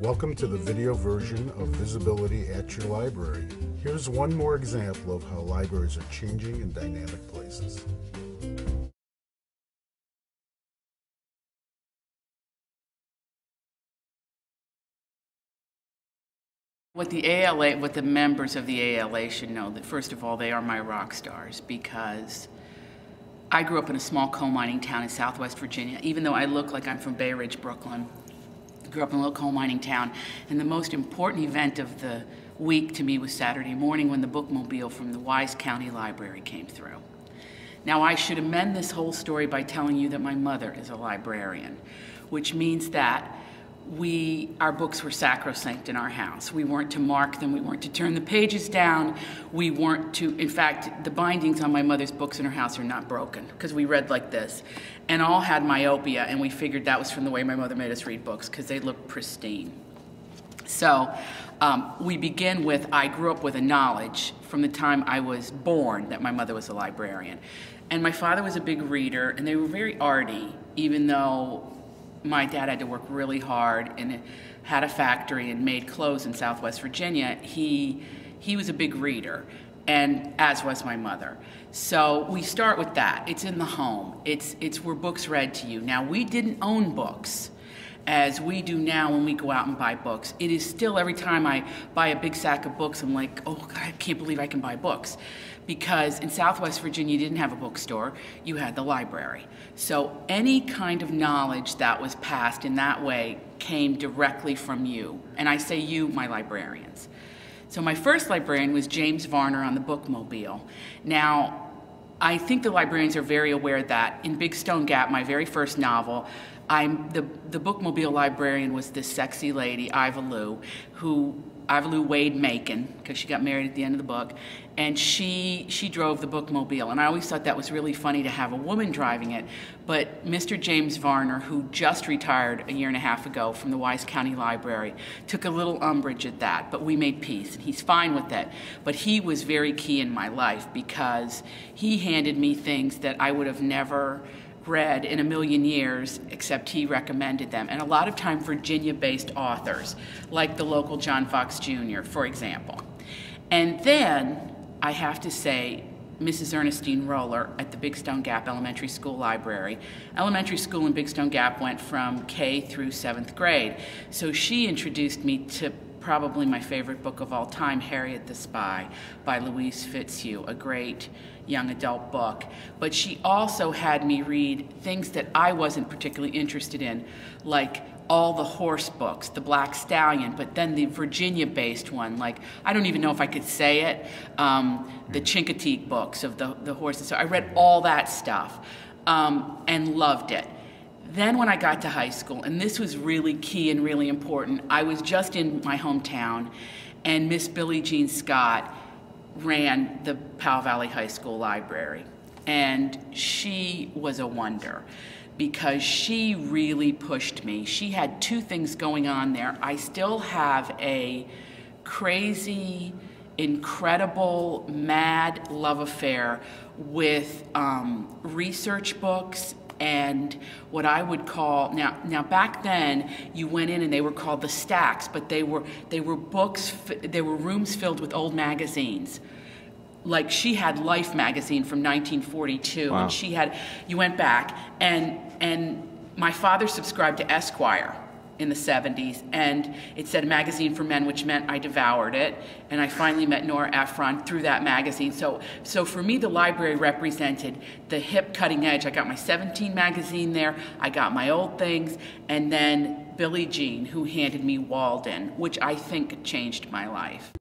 Welcome to the video version of Visibility at Your Library. Here's one more example of how libraries are changing in dynamic places. What the members of the ALA should know, that first of all, they are my rock stars, because I grew up in a small coal mining town in Southwest Virginia. Even though I look like I'm from Bay Ridge, Brooklyn, I grew up in a little coal mining town, and the most important event of the week to me was Saturday morning when the bookmobile from the Wise County Library came through. Now, I should amend this whole story by telling you that my mother is a librarian, which means that our books were sacrosanct in our house. We weren't to mark them, we weren't to turn the pages down, we weren't to, in fact, the bindings on my mother's books in her house are not broken, because we read like this, and all had myopia, and we figured that was from the way my mother made us read books, because they looked pristine. So we begin with, I grew up with a knowledge from the time I was born that my mother was a librarian. And my father was a big reader, and they were very arty, even though my dad had to work really hard and had a factory and made clothes in Southwest Virginia. He was a big reader, and as was my mother. So we start with that. It's in the home. It's where books read to you. Now, we didn't own books as we do now when we go out and buy books. It is still, every time I buy a big sack of books, I'm like, oh God, I can't believe I can buy books. Because in Southwest Virginia, you didn't have a bookstore, you had the library. So any kind of knowledge that was passed in that way came directly from you. And I say you, my librarians. So my first librarian was James Varner on the bookmobile. Now, I think the librarians are very aware that in Big Stone Gap, my very first novel, the bookmobile librarian was this sexy lady, Iva Lou Wade Macon, because she got married at the end of the book, and she drove the bookmobile. And I always thought that was really funny to have a woman driving it. But Mr. James Varner, who just retired a year and a half ago from the Wise County Library, took a little umbrage at that, but we made peace, and he's fine with it. But he was very key in my life, because he handed me things that I would have never read in a million years, except he recommended them. And a lot of time Virginia-based authors, like the local John Fox Jr., for example. And then, I have to say, Mrs. Ernestine Roller at the Big Stone Gap Elementary School Library. Elementary school in Big Stone Gap went from K through 7th grade. So she introduced me to probably my favorite book of all time, Harriet the Spy by Louise Fitzhugh, a great young adult book. But she also had me read things that I wasn't particularly interested in, like all the horse books, the Black Stallion, but then the Virginia-based one, like, I don't even know if I could say it, the Chincoteague books of the horses. So I read all that stuff and loved it. Then when I got to high school, and this was really key and really important, I was just in my hometown, and Miss Billie Jean Scott ran the Powell Valley High School Library. And she was a wonder, because she really pushed me. She had two things going on there. I still have a crazy, incredible, mad love affair with research books and what I would call, now back then you went in and they were called the stacks, but they were books, they were rooms filled with old magazines. Like, she had Life magazine from 1942, wow. And she had, you went back, and my father subscribed to Esquire in the 70s, and it said magazine for men, which meant I devoured it, and I finally met Nora Ephron through that magazine. So for me, the library represented the hip, cutting edge. I got my 17 magazine there, I got my old things, and then Billie Jean, who handed me Walden, which I think changed my life.